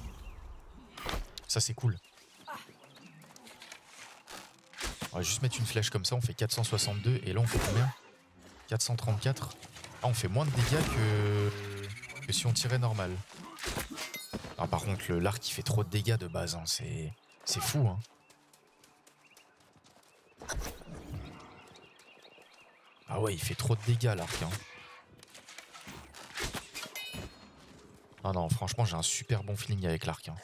Ça c'est cool. On va juste mettre une flèche comme ça, on fait 462 et là on fait combien? 434. Ah on fait moins de dégâts que si on tirait normal. Ah, par contre l'arc il fait trop de dégâts de base, hein. C'est fou hein. Ah ouais il fait trop de dégâts l'arc hein. Ah non franchement j'ai un super bon feeling avec l'arc hein.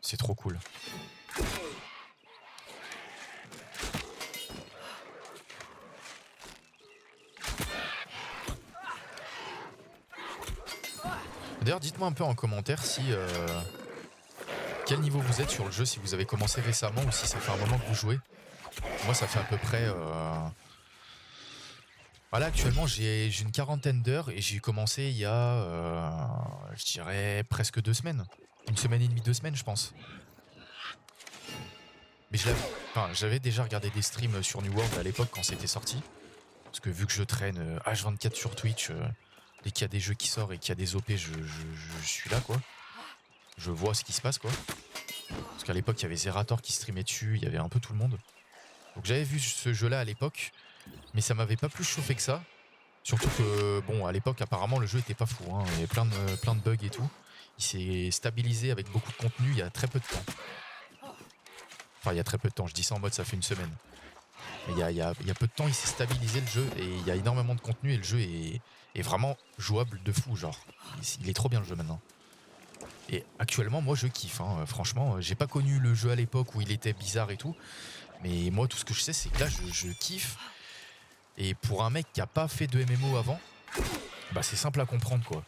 C'est trop cool. D'ailleurs dites-moi un peu en commentaire si quel niveau vous êtes sur le jeu, si vous avez commencé récemment ou si ça fait un moment que vous jouez. Moi ça fait à peu près voilà, actuellement j'ai une quarantaine d'heures et j'ai commencé il y a je dirais presque 2 semaines. Une semaine et demie, 2 semaines je pense. Mais j'avais déjà regardé des streams sur New World à l'époque quand c'était sorti. Parce que vu que je traîne H24 sur Twitch, dès qu'il y a des jeux qui sortent et qu'il y a des OP, je suis là quoi. Je vois ce qui se passe quoi. Parce qu'à l'époque il y avait Zerator qui streamait dessus, il y avait un peu tout le monde. Donc j'avais vu ce jeu là à l'époque, mais ça m'avait pas plus chauffé que ça. Surtout que bon à l'époque apparemment le jeu était pas fou, hein. Il y avait plein de bugs et tout. Il s'est stabilisé avec beaucoup de contenu il y a très peu de temps. Enfin il y a très peu de temps, je dis ça en mode ça fait une semaine. Mais il y a peu de temps il s'est stabilisé le jeu et il y a énormément de contenu et le jeu est vraiment jouable de fou genre. Il est trop bien le jeu maintenant. Et actuellement moi je kiffe hein. Franchement j'ai pas connu le jeu à l'époque où il était bizarre et tout. Mais moi tout ce que je sais c'est que là je kiffe. Et pour un mec qui a pas fait de MMO avant, bah c'est simple à comprendre quoi.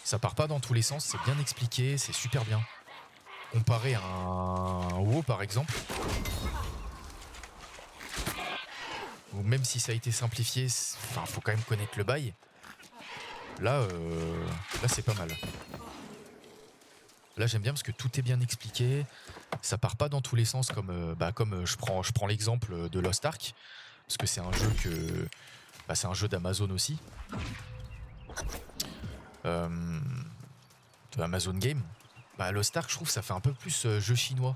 Ça part pas dans tous les sens, c'est bien expliqué, c'est super bien. Comparé à un WoW par exemple, ou même si ça a été simplifié, enfin faut quand même connaître le bail. Là c'est pas mal. Là j'aime bien parce que tout est bien expliqué, ça part pas dans tous les sens comme je prends l'exemple de Lost Ark parce que c'est un jeu c'est un jeu d'Amazon aussi, de Amazon Game. Lost Ark je trouve ça fait un peu plus jeu chinois.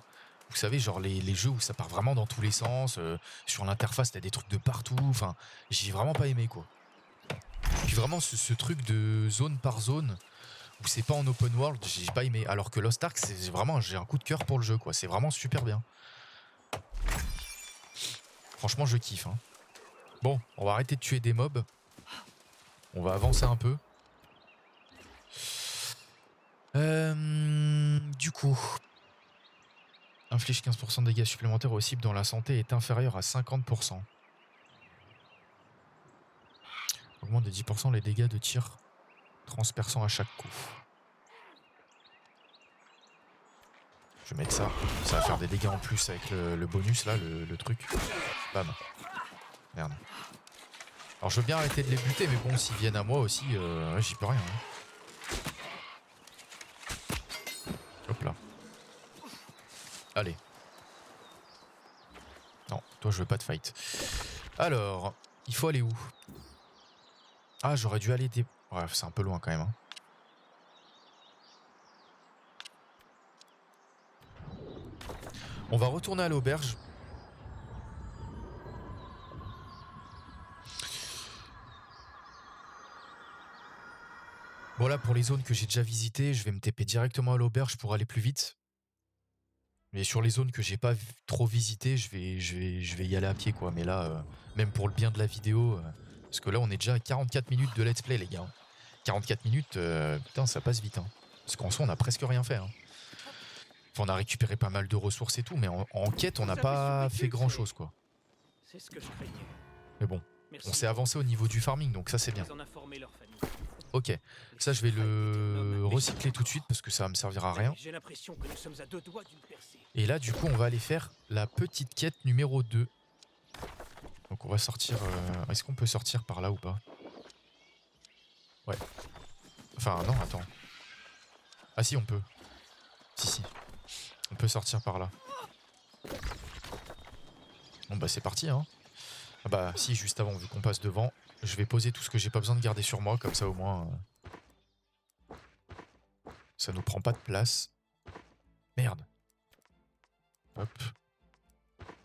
Vous savez genre les jeux où ça part vraiment dans tous les sens, sur l'interface t'as des trucs de partout, enfin j'ai vraiment pas aimé quoi. Puis vraiment ce truc de zone par zone où c'est pas en open world, j'ai pas aimé. Alors que Lost Ark, c'est vraiment, j'ai un coup de cœur pour le jeu, quoi. C'est vraiment super bien. Franchement, je kiffe. Hein. Bon, on va arrêter de tuer des mobs. On va avancer un peu. Du coup, inflige 15% de dégâts supplémentaires aux cibles dont la santé est inférieure à 50%. Augmente de 10% les dégâts de tir transperçant à chaque coup. Je vais mettre ça. Ça va faire des dégâts en plus avec le bonus là, le truc. Bam. Merde. Alors je veux bien arrêter de les buter, mais bon, s'ils viennent à moi aussi, j'y peux rien. Hein. Hop là. Allez. Non, toi je veux pas de fight. Alors, il faut aller où? Ah, j'aurais dû aller des... Ouais, c'est un peu loin quand même. Hein. On va retourner à l'auberge. Bon là, pour les zones que j'ai déjà visitées, je vais me TP directement à l'auberge pour aller plus vite. Mais sur les zones que j'ai pas trop visitées, je vais y aller à pied quoi. Mais là, même pour le bien de la vidéo, parce que là on est déjà à 44 minutes de let's play les gars. 44 minutes, putain ça passe vite. Hein. Parce qu'en soi on a presque rien fait. Hein. Enfin, on a récupéré pas mal de ressources et tout, mais en quête on n'a pas fait grand chose quoi. C'est ce que je craignais. Mais bon, Merci. on s'est avancé au niveau du farming, donc ça c'est bien. Ils en informer leur famille. Ok, ça je vais le recycler tout de suite parce que ça va me servir à rien. J'ai l'impression que nous sommes à 2 doigts d'une percée. Et là du coup on va aller faire la petite quête numéro 2. Donc on va sortir... Est-ce qu'on peut sortir par là ou pas? Ouais. Enfin non, attends. Ah si on peut. Si. On peut sortir par là. Bon bah c'est parti hein. Ah bah si, juste avant, vu qu'on passe devant, je vais poser tout ce que j'ai pas besoin de garder sur moi, comme ça au moins ça nous prend pas de place. Merde. Hop.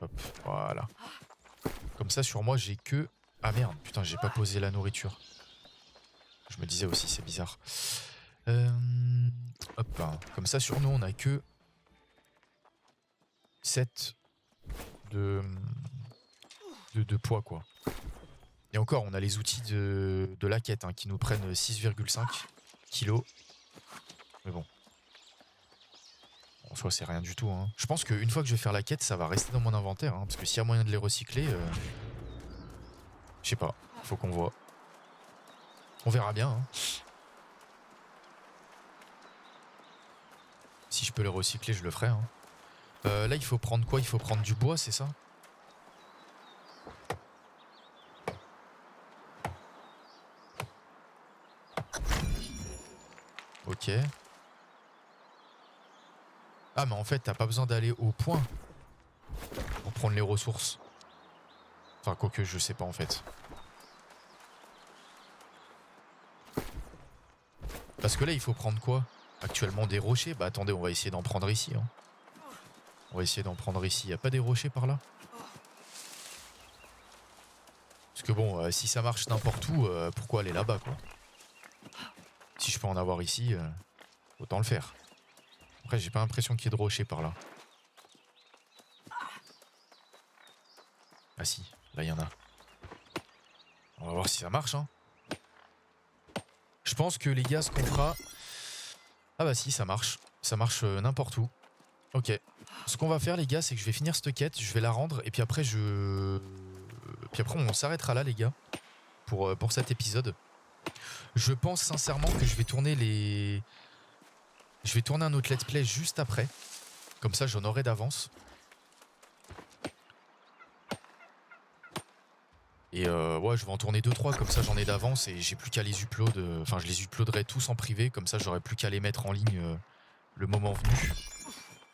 Hop, voilà. Comme ça sur moi j'ai que... Ah merde, putain j'ai pas posé la nourriture. Je me disais aussi, c'est bizarre. Hop, hein. Comme ça sur nous on a que 7 de poids quoi. Et encore, on a les outils de la quête hein, qui nous prennent 6,5 kilos. Mais bon. En soi, c'est rien du tout. Hein. Je pense qu'une fois que je vais faire la quête, ça va rester dans mon inventaire. Hein, parce que s'il y a moyen de les recycler, je sais pas. Faut qu'on voit. On verra bien. Hein. Si je peux les recycler, je le ferai. Hein. Là, il faut prendre quoi? Il faut prendre du bois, c'est ça? Ok. Ah mais en fait t'as pas besoin d'aller au point pour prendre les ressources. Enfin quoique je sais pas en fait. Parce que là il faut prendre quoi? Actuellement des rochers? Bah attendez, on va essayer d'en prendre ici. Hein. On va essayer d'en prendre ici. Y a pas des rochers par là? Parce que bon, si ça marche n'importe où, pourquoi aller là-bas quoi? Si je peux en avoir ici, autant le faire. Après, j'ai pas l'impression qu'il y ait de rochers par là. Ah si, là il y en a. On va voir si ça marche. Hein. Je pense que les gars, ce qu'on fera... Ah bah si, ça marche. Ça marche n'importe où. Ok. Ce qu'on va faire les gars, c'est que je vais finir cette quête, je vais la rendre, et puis après on s'arrêtera là les gars. Pour cet épisode. Je pense sincèrement que je vais tourner les... Je vais tourner un autre let's play juste après. Comme ça, j'en aurai d'avance. Et ouais, je vais en tourner 2-3, comme ça j'en ai d'avance et j'ai plus qu'à les upload. Enfin, je les uploaderai tous en privé, comme ça j'aurai plus qu'à les mettre en ligne le moment venu.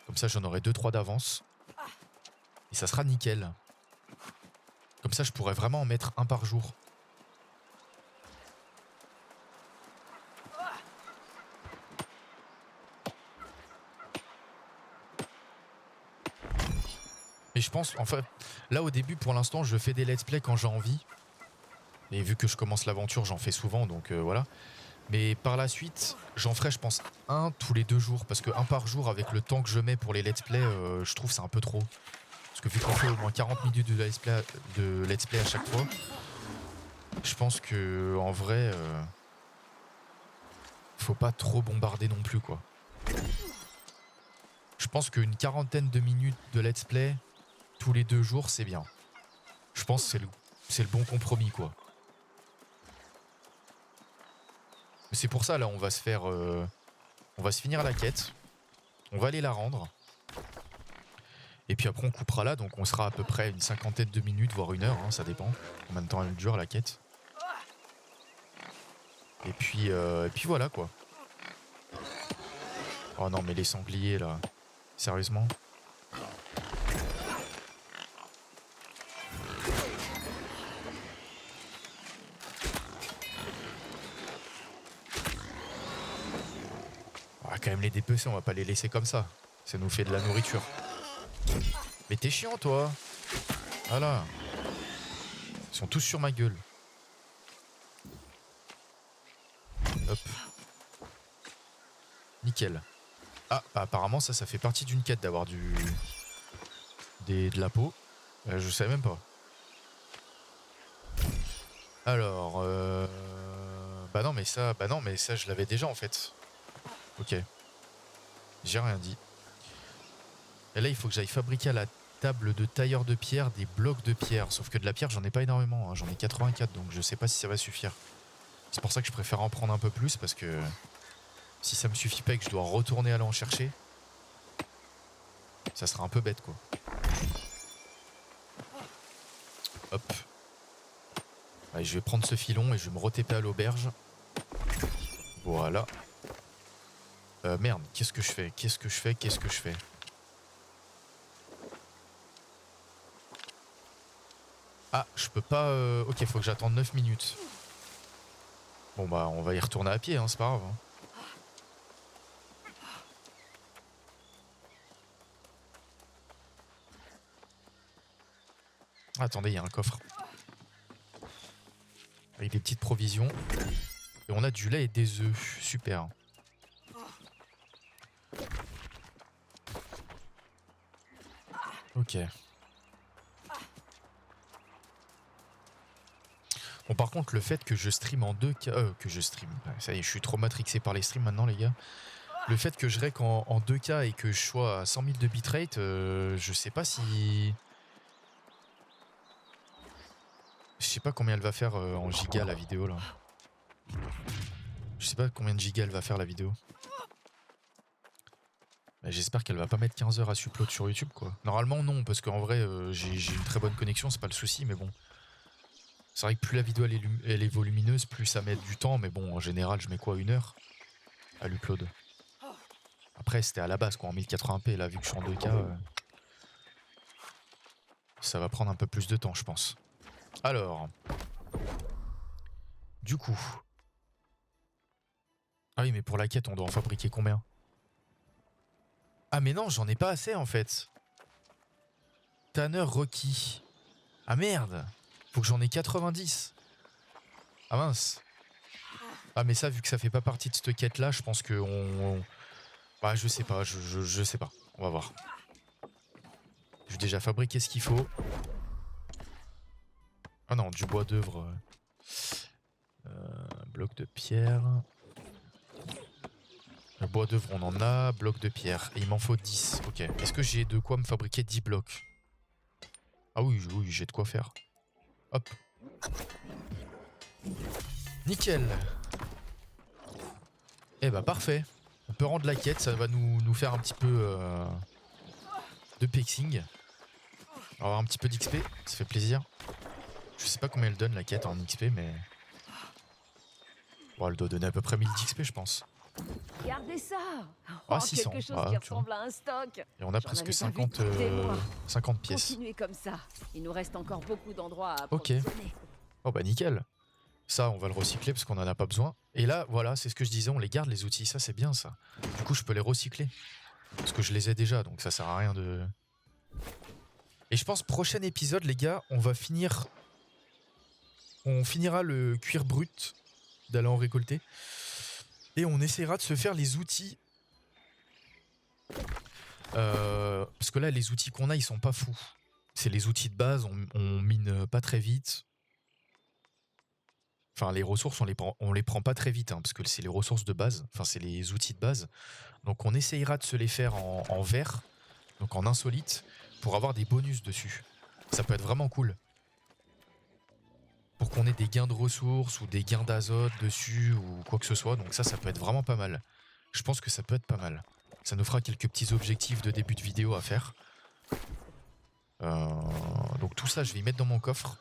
Comme ça, j'en aurai 2-3 d'avance. Et ça sera nickel. Comme ça, je pourrais vraiment en mettre un par jour. Et je pense, enfin, là au début, pour l'instant, je fais des let's play quand j'ai envie. Et vu que je commence l'aventure, j'en fais souvent, donc voilà. Mais par la suite, j'en ferai, je pense, un tous les 2 jours. Parce que un par jour, avec le temps que je mets pour les let's play, je trouve c'est un peu trop. Parce que vu qu'on fait au moins 40 minutes de let's play à chaque fois, je pense que en vrai, faut pas trop bombarder non plus, quoi. Je pense qu'une quarantaine de minutes de let's play tous les 2 jours, c'est bien. Je pense que c'est le bon compromis, quoi. C'est pour ça, là, on va se faire... on va se finir la quête. On va aller la rendre. Et puis après, on coupera là. Donc on sera à peu près une cinquantaine de minutes, voire 1 heure. Hein, ça dépend combien de temps elle dure, la quête. Et puis voilà, quoi. Oh non, mais les sangliers, là. Sérieusement? On va quand même les dépecer, on va pas les laisser comme ça. Ça nous fait de la nourriture. Mais t'es chiant, toi. Voilà. Ils sont tous sur ma gueule. Hop. Nickel. Ah, bah apparemment ça fait partie d'une quête d'avoir de la peau. Je savais même pas. Alors, bah non mais ça je l'avais déjà en fait. Ok. J'ai rien dit. Et là il faut que j'aille fabriquer à la table de tailleur de pierre des blocs de pierre. Sauf que de la pierre j'en ai pas énormément, hein. J'en ai 84 donc je sais pas si ça va suffire. C'est pour ça que je préfère en prendre un peu plus parce que si ça me suffit pas et que je dois retourner aller en chercher, ça sera un peu bête quoi. Hop. Allez, je vais prendre ce filon et je vais me re-TP à l'auberge. Voilà. Merde, qu'est-ce que je fais? Qu'est-ce que je fais? Qu'est-ce que je fais? Ah, je peux pas... Ok, faut que j'attende 9 minutes. Bon bah, on va y retourner à pied, hein, c'est pas grave. Hein. Ah, attendez, il y a un coffre. Avec des petites provisions. Et on a du lait et des œufs. Super. Ok. Bon, par contre, le fait que je stream en 2K... que je stream... Ça y est, je suis trop matrixé par les streams maintenant, les gars. Le fait que je rec en 2K et que je sois à 100 000 de bitrate, je sais pas si... Je sais pas combien elle va faire en giga la vidéo, là. Je sais pas combien de gigas elle va faire la vidéo. Bah, j'espère qu'elle va pas mettre 15 heures à upload sur YouTube, quoi. Normalement, non, parce qu'en vrai, j'ai une très bonne connexion, c'est pas le souci, mais bon. C'est vrai que plus la vidéo elle est volumineuse, plus ça met du temps, mais bon, en général, je mets quoi, 1 heure à l'upload. Après, c'était à la base, quoi, en 1080p, là, vu que je suis en 2K, ça va prendre un peu plus de temps, je pense. Alors, du coup... Ah oui, mais pour la quête, on doit en fabriquer combien? Ah mais non, j'en ai pas assez en fait. Tanner requis. Ah merde. Faut que j'en ai 90. Ah mince. Ah mais ça, vu que ça fait pas partie de cette quête là, je pense que Bah je sais pas, je sais pas. On va voir. J'ai déjà fabriqué ce qu'il faut. Ah non, du bois d'œuvre. Bloc de pierre. Le bois d'œuvre on en a, bloc de pierre. Et il m'en faut 10. Ok. Est-ce que j'ai de quoi me fabriquer 10 blocs? Ah oui, oui, j'ai de quoi faire. Hop. Nickel. Eh bah parfait. On peut rendre la quête, ça va nous faire un petit peu de pexing. On va avoir un petit peu d'XP, ça fait plaisir. Je sais pas combien elle donne la quête en XP, mais... Bon, elle doit donner à peu près 1000 d'XP, je pense. Regardez ça. Ah, 600. Quelque chose Ah, qui tu vois. ressemble à un stock. Et on a J'en presque avais pas vu 50, depuis des mois. 50 pièces. Continuez comme ça. Il nous reste encore beaucoup d'endroits à Ok. approvisionner. Oh bah nickel. Ça, on va le recycler parce qu'on en a pas besoin. Et là, voilà, c'est ce que je disais, on les garde les outils. Ça, c'est bien ça. Du coup, je peux les recycler. Parce que je les ai déjà, donc ça sert à rien de... Et je pense, prochain épisode, les gars, on va finir... On finira le cuir brut d'aller en récolter. Et on essaiera de se faire les outils. Parce que là, les outils qu'on a, ils sont pas fous. C'est les outils de base, on mine pas très vite. Enfin, les ressources, on les prend pas très vite, hein, parce que c'est les ressources de base. Enfin, c'est les outils de base. Donc on essayera de se les faire en vert, donc en insolite, pour avoir des bonus dessus. Ça peut être vraiment cool. Pour qu'on ait des gains de ressources ou des gains d'azote dessus ou quoi que ce soit. Donc ça peut être vraiment pas mal. Je pense que ça peut être pas mal. Ça nous fera quelques petits objectifs de début de vidéo à faire. Donc tout ça, je vais y mettre dans mon coffre.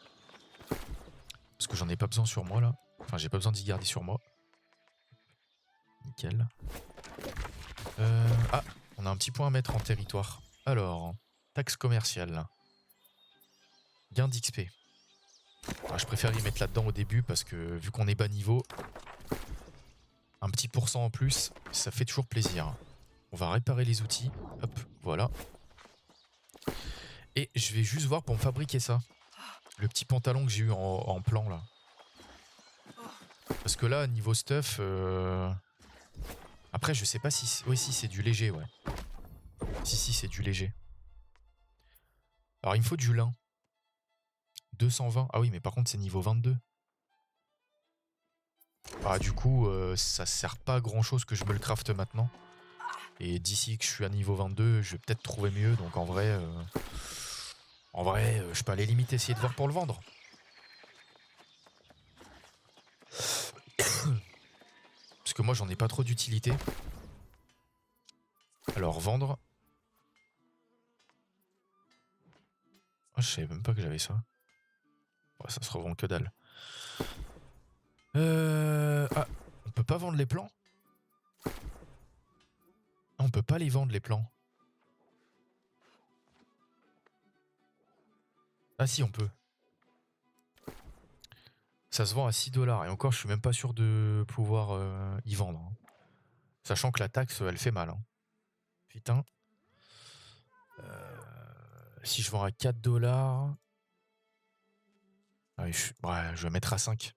Parce que j'en ai pas besoin sur moi là. Enfin, j'ai pas besoin d'y garder sur moi. Nickel. Ah, on a un petit point à mettre en territoire. Alors, taxe commerciale. Gain d'XP. Ah, je préfère y mettre là-dedans au début parce que vu qu'on est bas niveau, un petit pourcent en plus, ça fait toujours plaisir. On va réparer les outils. Hop, voilà. Et je vais juste voir pour me fabriquer ça. Le petit pantalon que j'ai eu en plan là. Parce que là, niveau stuff... Après, je sais pas si... Oui, si, c'est du léger, ouais. Si, c'est du léger. Alors, il me faut du lin. 220. Ah oui, mais par contre, c'est niveau 22. Ah, du coup, ça sert pas à grand chose que je me le crafte maintenant. Et d'ici que je suis à niveau 22, je vais peut-être trouver mieux. Donc en vrai, je peux aller limite essayer de voir pour le vendre. Parce que moi, j'en ai pas trop d'utilité. Alors, vendre. Ah, je savais même pas que j'avais ça. Ouais, ça se revend que dalle. Ah, on peut pas vendre les plants? on peut pas les vendre les plans. Ah si, on peut. Ça se vend à 6 $. Et encore, je suis même pas sûr de pouvoir y vendre, hein. Sachant que la taxe, elle fait mal, hein. Putain. Si je vends à 4 $... Ouais, je vais mettre à 5.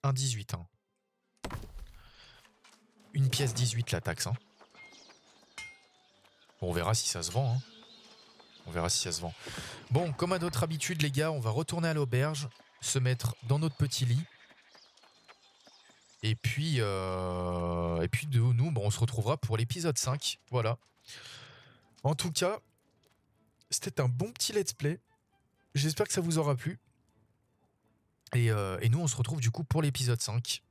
Un 18, hein. Une pièce 18 la taxe, hein. Bon, on verra si ça se vend, hein. On verra si ça se vend. Bon, comme à notre habitude, les gars, on va retourner à l'auberge, se mettre dans notre petit lit. Et puis de nous, bon, on se retrouvera pour l'épisode 5. Voilà. En tout cas, c'était un bon petit let's play. J'espère que ça vous aura plu. Et nous, on se retrouve du coup pour l'épisode 5.